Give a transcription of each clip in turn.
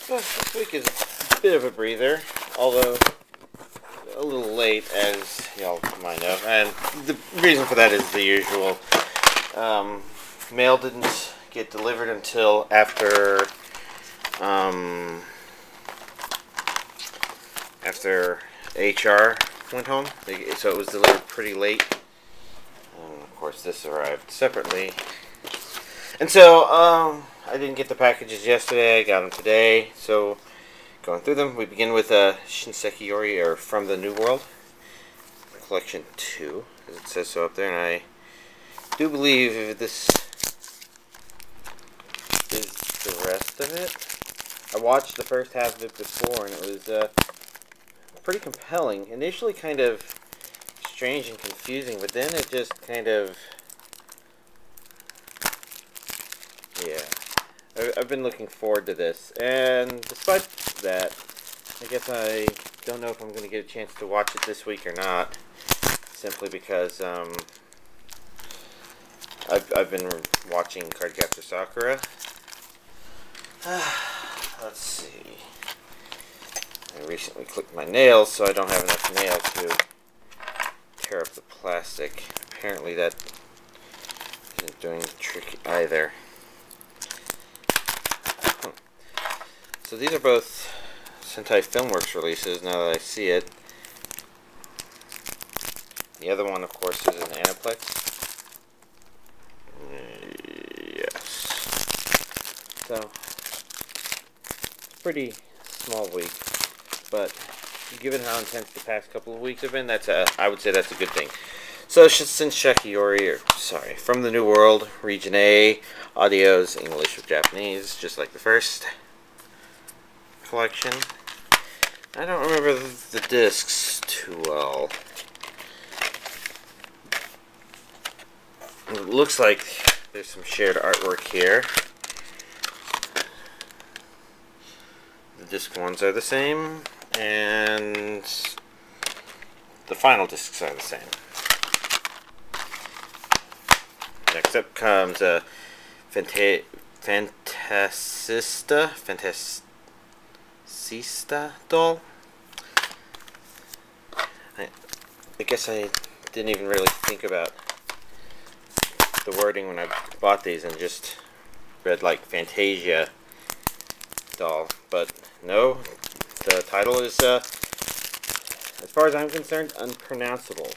Well, this week is a bit of a breather, although a little late, as y'all might know. And the reason for that is the usual. Mail didn't get delivered until after HR went home, so it was delivered pretty late. And of course, this arrived separately. And so, I didn't get the packages yesterday, I got them today, so going through them, we begin with Shinseki Yori, or From the New World, Collection 2, as it says so up there, and I do believe this is the rest of it. I watched the first half of it before, and it was pretty compelling. Initially kind of strange and confusing, but then it just kind of... yeah. I've been looking forward to this, and despite that, I guess I don't know if I'm going to get a chance to watch it this week or not, simply because I've been watching Cardcaptor Sakura. Let's see. I recently clipped my nails, so I don't have enough nail to tear up the plastic. Apparently that isn't doing the trick either. So these are both Sentai Filmworks releases, now that I see it. The other one, of course, is an Aniplex. Yes. So, pretty small week, but given how intense the past couple of weeks have been, I would say that's a good thing. So, Shinseki Yori, or sorry, From the New World, Region A, audios, English or Japanese, just like the first collection. I don't remember the discs too well. It looks like there's some shared artwork here. The disc ones are the same, and the final discs are the same. Next up comes Fantasista Doll. I guess I didn't even really think about the wording when I bought these and just read like Fantasia Doll, but no, the title is as far as I'm concerned, unpronounceable.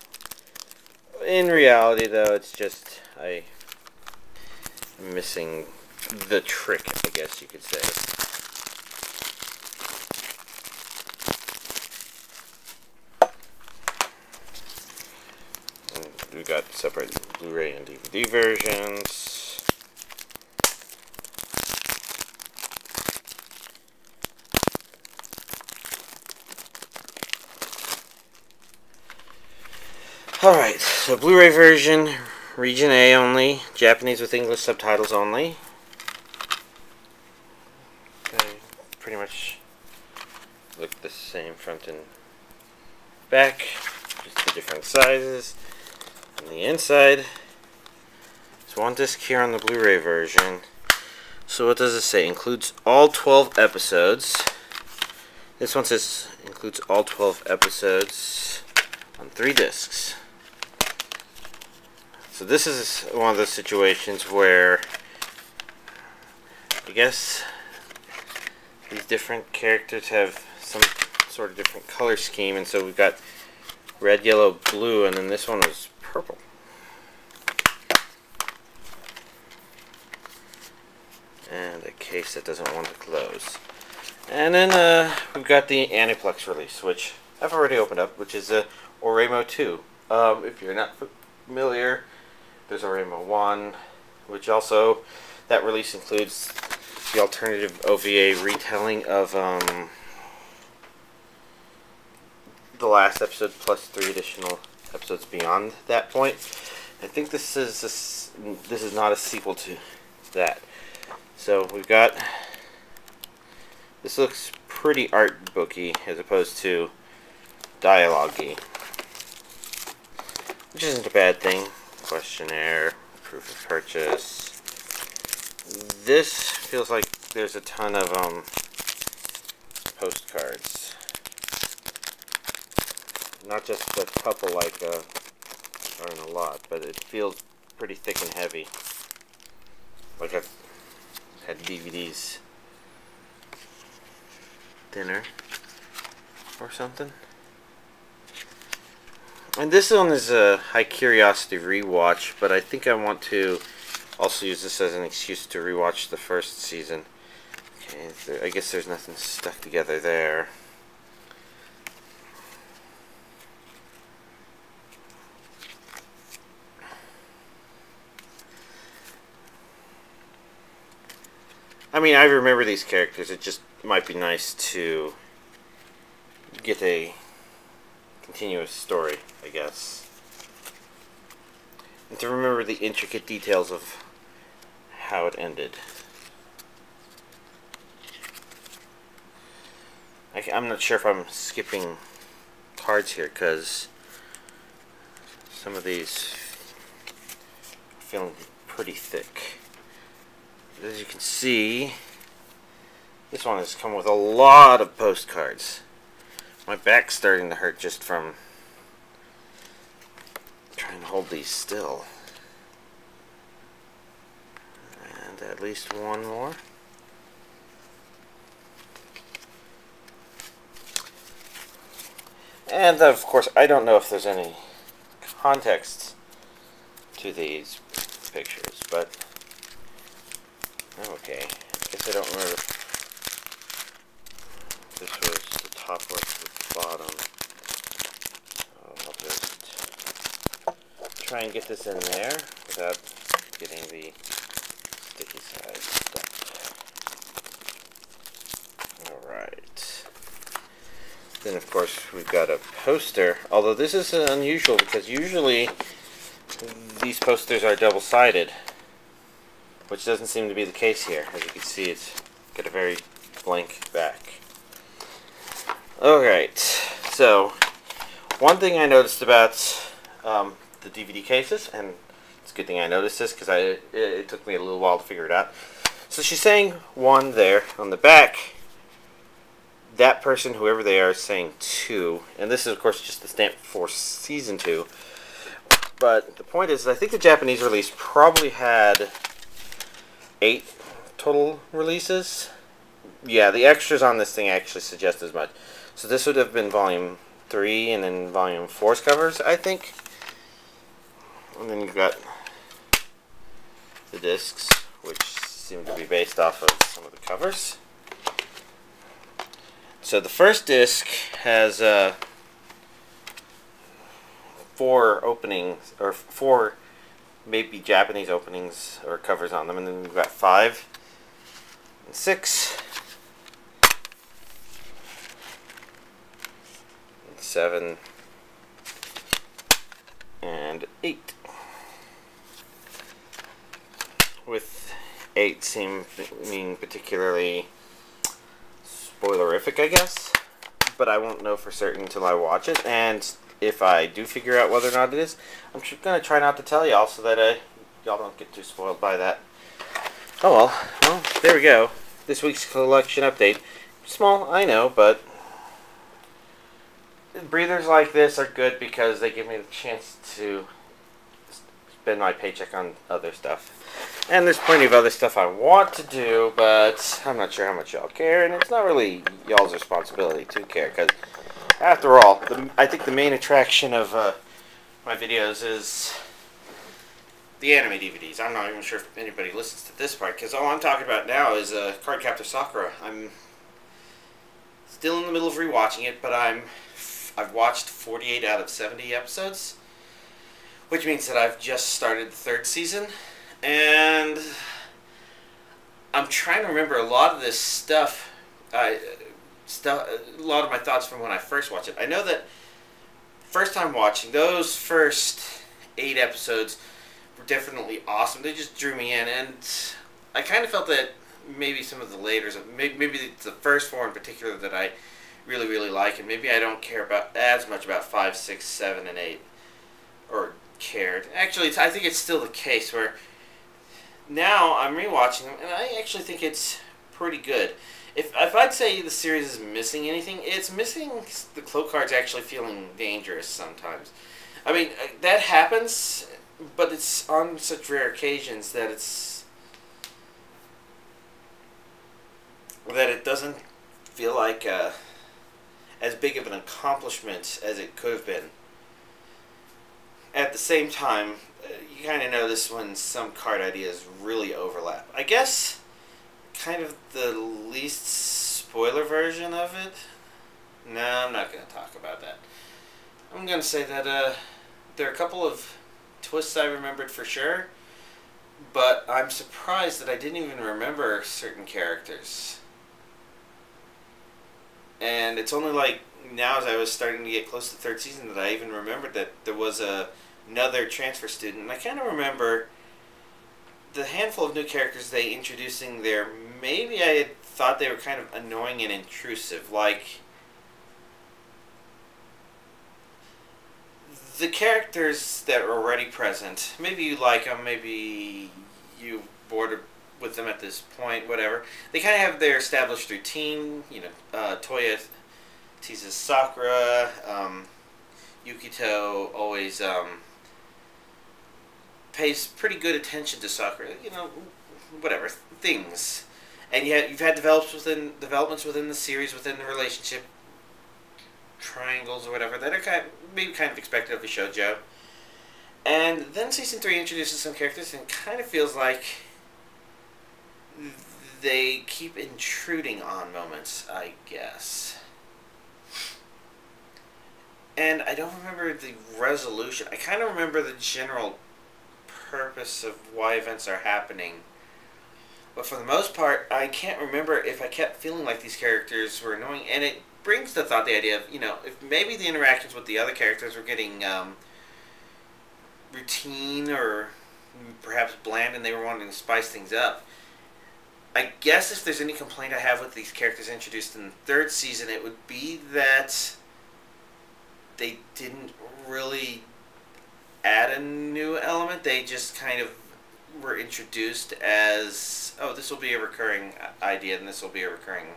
In reality though, it's just I'm missing the trick, I guess you could say. We got separate Blu-ray and DVD versions. Alright, so Blu-ray version, Region A only, Japanese with English subtitles only. Okay, pretty much look the same front and back, just the different sizes. On the inside, there's one disc here on the Blu-ray version. So what does it say? Includes all 12 episodes. This one says includes all 12 episodes on 3 discs. So this is one of those situations where I guess these different characters have some sort of different color scheme, and so we've got red, yellow, blue, and then this one was purple. And a case that doesn't want to close. And then we've got the Aniplex release, which I've already opened up, which is Oreimo 2. If you're not familiar, there's Oreimo 1, which also, that release includes the alternative OVA retelling of the last episode plus 3 additional episodes beyond that point. I think this is not a sequel to that. So we've got, this looks pretty art booky as opposed to dialogue-y, which isn't a bad thing. Questionnaire, proof of purchase. This feels like there's a ton of postcards. Not just a couple like aren't a lot, but it feels pretty thick and heavy. Like I've had DVDs thinner or something. And this one is a high curiosity rewatch, but I think I want to also use this as an excuse to rewatch the first season. Okay, I guess there's nothing stuck together there. I mean, I remember these characters. It just might be nice to get a continuous story, I guess. And to remember the intricate details of how it ended. I'm not sure if I'm skipping cards here, because some of these are feeling pretty thick. As you can see, this one has come with a lot of postcards. My back's starting to hurt just from trying to hold these still. And at least one more. And of course, I don't know if there's any context to these pictures, but okay. I guess I don't remember if this was the top or the bottom. I'll just try and get this in there without getting the sticky side stuck. Alright. Then of course we've got a poster, although this is unusual because usually these posters are double-sided, which doesn't seem to be the case here. As you can see, it's got a very blank back. Alright, so one thing I noticed about the DVD cases, and it's a good thing I noticed this because it took me a little while to figure it out. So she's saying 1 there on the back. That person, whoever they are, is saying 2. And this is, of course, just the stamp for Season 2. But the point is, I think the Japanese release probably had 8 total releases. Yeah, the extras on this thing actually suggest as much. So this would have been Volume 3 and then Volume 4's covers, I think. And then you've got the discs, which seem to be based off of some of the covers. So the first disc has 4 openings, or 4 maybe Japanese openings or covers on them, and then we've got 5 and 6 and 7 and 8, with 8 seeming particularly spoilerific, I guess, but I won't know for certain until I watch it. And if I do figure out whether or not it is, I'm going to try not to tell y'all so that y'all don't get too spoiled by that. Oh well. Well, there we go. This week's collection update. Small, I know, but breathers like this are good because they give me the chance to spend my paycheck on other stuff. And there's plenty of other stuff I want to do, but I'm not sure how much y'all care, and it's not really y'all's responsibility to care, because after all, I think the main attraction of my videos is the anime DVDs. I'm not even sure if anybody listens to this part, because all I'm talking about now is Cardcaptor Sakura. I'm still in the middle of rewatching it, but I've watched 48 out of 70 episodes, which means that I've just started the 3rd season. And I'm trying to remember a lot of this stuff, a lot of my thoughts from when I first watched it. I know that first time watching, those first 8 episodes were definitely awesome. They just drew me in, and I kind of felt that maybe some of the later, maybe the first 4 in particular that I really, really like, and maybe I don't care about as much about 5, 6, 7, and 8, or cared. Actually, I think it's still the case where now I'm rewatching them, and I actually think it's pretty good. if I'd say the series is missing anything, it's missing the cloak cards actually feeling dangerous sometimes. I mean, that happens, but it's on such rare occasions that it doesn't feel like as big of an accomplishment as it could have been. At the same time, you kind of notice when some card ideas really overlap. I guess kind of the least spoiler version of it. No, I'm not going to talk about that. I'm going to say that there are a couple of twists I remembered for sure, but I'm surprised that I didn't even remember certain characters. And it's only like now as I was starting to get close to the third season that I even remembered that there was another transfer student. And I kind of remember the handful of new characters they introducing there. Maybe I had thought they were kind of annoying and intrusive. Like, the characters that are already present, maybe you like them, maybe you bored with them at this point, whatever. They kind of have their established routine. You know, Toya teases Sakura. Yukito always pays pretty good attention to Sakura. You know, whatever things. And yet you've had developments within the series, within the relationship triangles or whatever that are maybe kind of expected of a shoujo. And then season 3 introduces some characters and kind of feels like they keep intruding on moments, I guess. And I don't remember the resolution. I kind of remember the general purpose of why events are happening. But for the most part, I can't remember if I kept feeling like these characters were annoying. And it brings to thought the idea of, you know, if maybe the interactions with the other characters were getting routine or perhaps bland and they were wanting to spice things up. I guess if there's any complaint I have with these characters introduced in the third season, it would be that they didn't really add a new element. They just kind of were introduced as, oh, this will be a recurring idea and this will be a recurring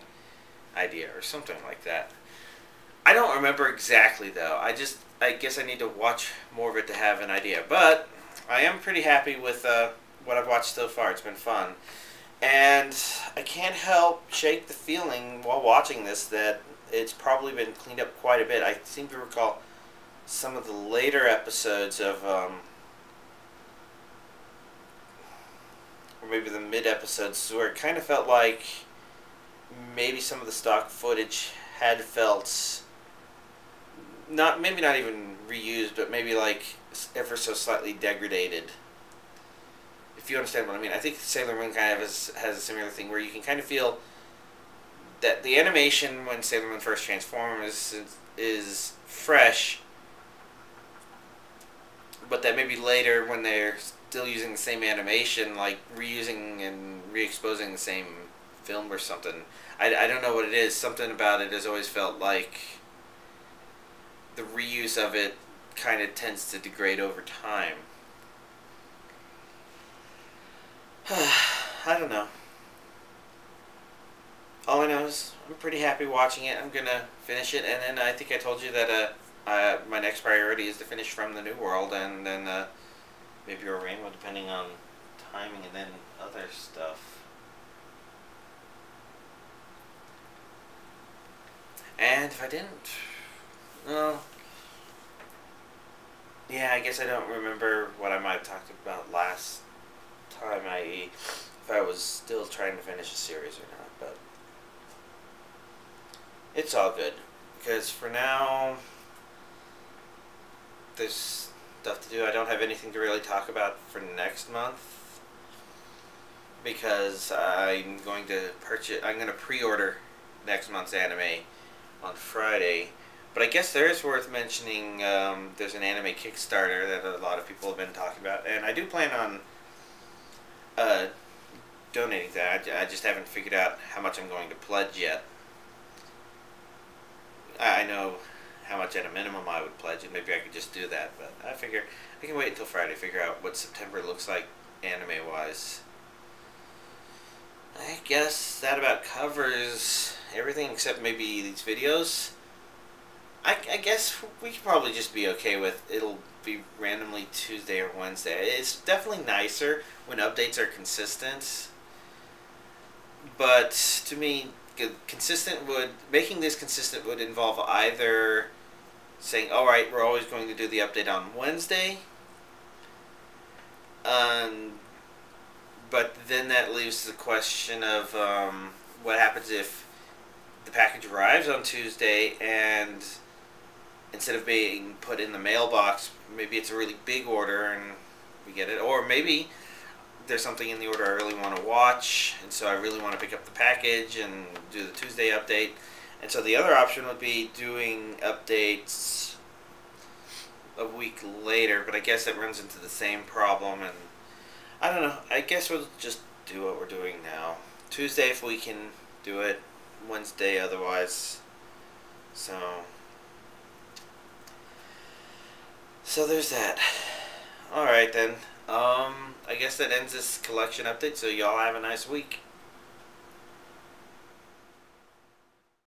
idea or something like that. I don't remember exactly though. I guess I need to watch more of it to have an idea. But I am pretty happy with what I've watched so far. It's been fun. And I can't help shake the feeling while watching this that it's probably been cleaned up quite a bit. I seem to recall some of the later episodes of, or maybe the mid-episodes, where it kind of felt like maybe some of the stock footage had felt, maybe not even reused, but maybe like ever so slightly degraded. If you understand what I mean. I think Sailor Moon kind of has a similar thing where you can kind of feel that the animation when Sailor Moon first transforms is fresh, but that maybe later when they're still using the same animation, like reusing and re-exposing the same film or something. I don't know what it is. Something about it has always felt like the reuse of it kind of tends to degrade over time. I don't know. All I know is I'm pretty happy watching it. I'm going to finish it, and then I think I told you that my next priority is to finish From the New World, and then maybe Oreimo, depending on timing, and then other stuff. And if I didn't, well, yeah, I guess I don't remember what I might have talked about last time, i.e. if I was still trying to finish a series or not, but it's all good, because for now there's stuff to do. I don't have anything to really talk about for next month, because I'm going to pre-order next month's anime on Friday. But I guess there is worth mentioning, there's an anime Kickstarter that a lot of people have been talking about, and I do plan on donating that. I just haven't figured out how much I'm going to pledge yet. I know how much at a minimum I would pledge, and maybe I could just do that, but I figure I can wait until Friday to figure out what September looks like anime-wise. I guess that about covers everything except maybe these videos. I guess we could probably just be okay with it'll be randomly Tuesday or Wednesday. It's definitely nicer when updates are consistent. But to me, making this consistent would involve either saying, all right, we're always going to do the update on Wednesday, um, but then that leaves the question of what happens if the package arrives on Tuesday and instead of being put in the mailbox, maybe it's a really big order and we get it, or maybe there's something in the order I really want to watch, and so I really want to pick up the package and do the Tuesday update. And so the other option would be doing updates a week later, but I guess it runs into the same problem, and I don't know. I guess we'll just do what we're doing now. Tuesday if we can do it, Wednesday otherwise. So there's that. Alright then. I guess that ends this collection update, so y'all have a nice week.